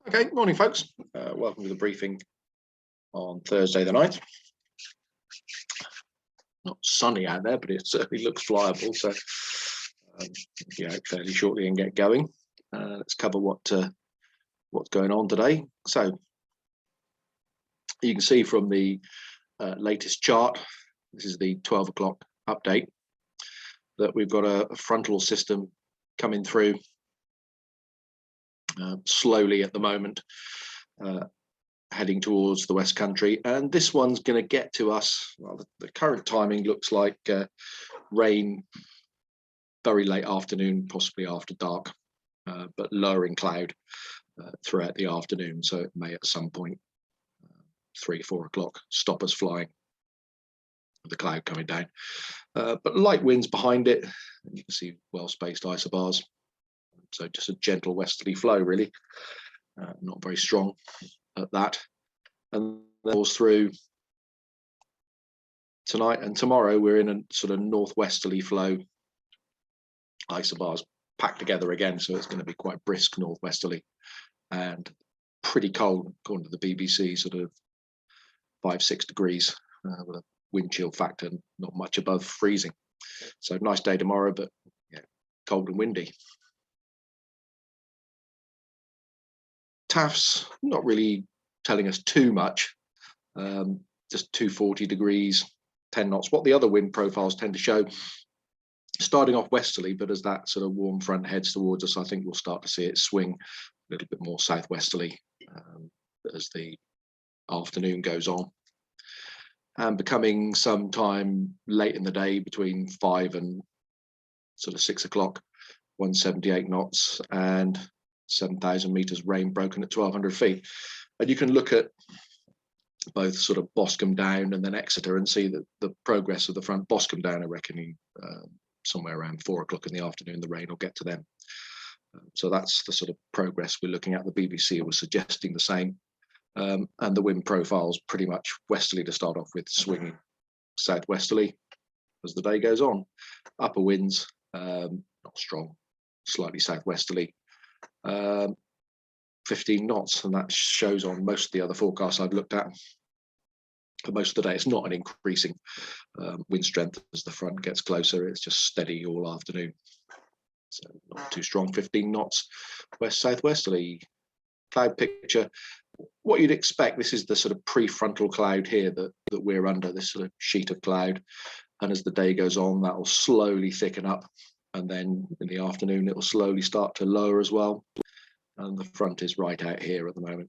Okay, morning folks. Welcome to the briefing on Thursday the 9th. Not sunny out there, but it certainly looks flyable. So fairly shortly and get going. Let's cover what's going on today. So you can see from the latest chart, this is the 12 o'clock update, that we've got a frontal system coming through slowly at the moment, heading towards the West Country, and this one's going to get to us. Well, the current timing looks like rain very late afternoon, possibly after dark, but lowering cloud throughout the afternoon, so it may at some point 3-4 o'clock stop us flying with the cloud coming down, but light winds behind it, and you can see well-spaced isobars. So just a gentle westerly flow, really, not very strong at that. And then through tonight and tomorrow, we're in a sort of northwesterly flow. Isobars packed together again, so it's going to be quite brisk northwesterly and pretty cold, according to the BBC, sort of 5-6 degrees with a wind chill factor not much above freezing. So nice day tomorrow, but yeah, cold and windy. TAFs not really telling us too much, just 240 degrees, 10 knots. What the other wind profiles tend to show, starting off westerly, but as that sort of warm front heads towards us, I think we'll start to see it swing a little bit more southwesterly as the afternoon goes on, and becoming sometime late in the day between 5 and sort of 6 o'clock, 178 knots and 7,000 meters rain broken at 1,200 feet. And you can look at both sort of Boscombe down and then Exeter and see that the progress of the front. Boscombe down, I reckon somewhere around 4 o'clock in the afternoon, the rain will get to them. So that's the sort of progress we're looking at. The BBC was suggesting the same. And the wind profiles pretty much westerly to start off with, swinging southwesterly as the day goes on. Upper winds, not strong, slightly southwesterly. 15 knots, and that shows on most of the other forecasts I've looked at for most of the day. It's not an increasing wind strength as the front gets closer, it's just steady all afternoon, so not too strong. 15 knots west southwesterly. Cloud picture, what you'd expect. This is the sort of prefrontal cloud here that we're under, this sort of sheet of cloud, and as the day goes on that will slowly thicken up, and then in the afternoon it will slowly start to lower as well, and the front is right out here at the moment,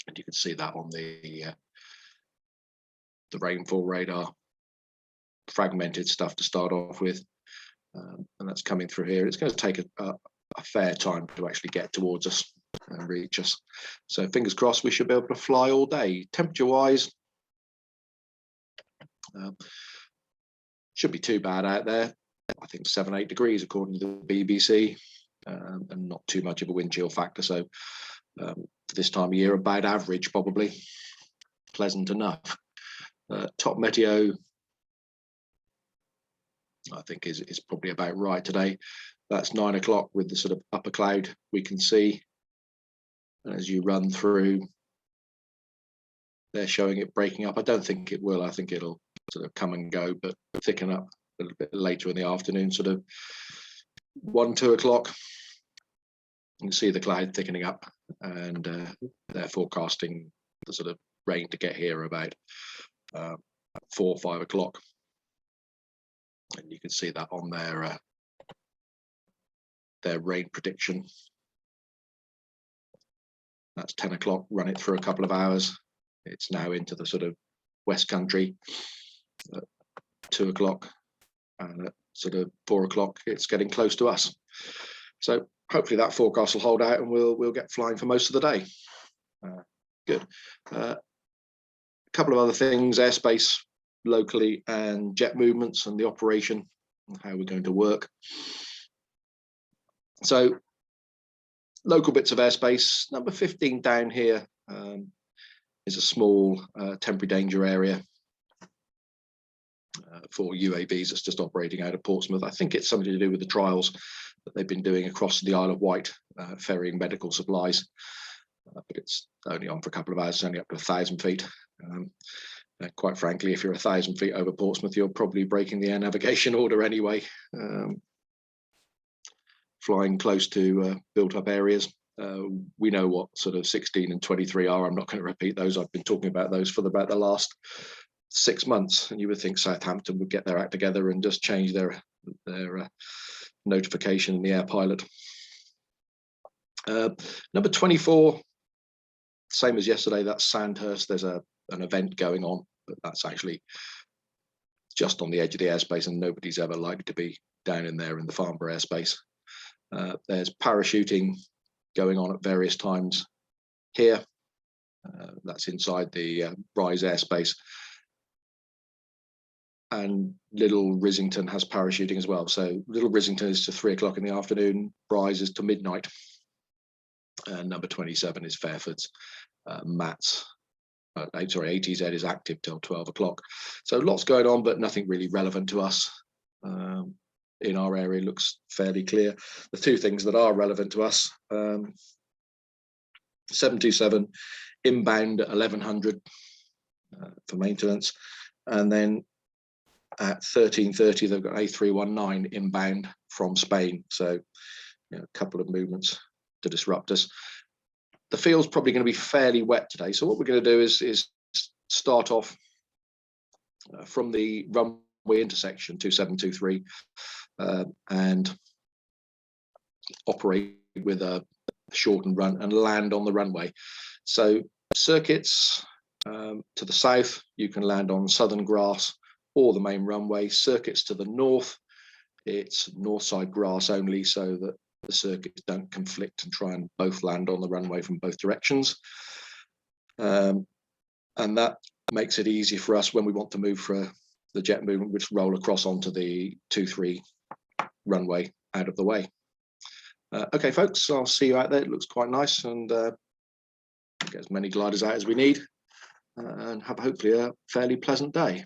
and you can see that on the rainfall radar. Fragmented stuff to start off with, and that's coming through here. It's going to take a fair time to actually get towards us and reach us, so fingers crossed we should be able to fly all day. Temperature wise, should be too bad out there. I think 7-8 degrees according to the BBC, and not too much of a wind chill factor, so for this time of year about average, probably pleasant enough. Top meteo I think is probably about right today. That's 9 o'clock with the sort of upper cloud we can see, and as you run through, they're showing it breaking up. I don't think it will. I think it'll sort of come and go, but thicken up a little bit later in the afternoon, sort of 1-2 o'clock. You can see the cloud thickening up, and they're forecasting the sort of rain to get here about 4-5 o'clock, and you can see that on their rain prediction. That's 10 o'clock, run it through a couple of hours. It's now into the sort of West Country at 2 o'clock, and at sort of 4 o'clock it's getting close to us. So hopefully that forecast will hold out, and we'll get flying for most of the day. Good. A couple of other things: airspace locally and jet movements and the operation and how we're going to work. So local bits of airspace. Number 15 down here is a small temporary danger area for UAVs that's just operating out of Portsmouth. I think it's something to do with the trials that they've been doing across the Isle of Wight, ferrying medical supplies. But it's only on for a couple of hours, only up to 1,000 feet. Quite frankly, if you're 1,000 feet over Portsmouth, you're probably breaking the air navigation order anyway. Flying close to built-up areas. We know what sort of 16 and 23 are. I'm not going to repeat those. I've been talking about those for about the last 6 months, and you would think Southampton would get their act together and just change their notification in the air pilot. Number 24, same as yesterday, that's Sandhurst. There's an event going on, but that's actually just on the edge of the airspace, and nobody's ever likely to be down in there in the Farnborough airspace. There's parachuting going on at various times here. That's inside the Rise airspace. And Little Rissington has parachuting as well. So Little Rissington is to 3 o'clock in the afternoon, Rise is to midnight. And number 27 is Fairford's. ATZ is active till 12 o'clock. So lots going on, but nothing really relevant to us. In our area looks fairly clear. The two things that are relevant to us, 727 inbound at 1100 for maintenance, and then at 13:30 they've got A319 inbound from Spain. So a couple of movements to disrupt us. The field's probably going to be fairly wet today. So what we're going to do is start off from the runway intersection 2723 and operate with a shortened run and land on the runway. So circuits to the south, you can land on southern grass or the main runway. Circuits to the north, it's north side grass only, so that the circuits don't conflict and try and both land on the runway from both directions. And that makes it easy for us when we want to move for the jet movement, which roll across onto the 23 runway out of the way. Okay, folks, I'll see you out there. It looks quite nice, and get as many gliders out as we need, and have hopefully a fairly pleasant day.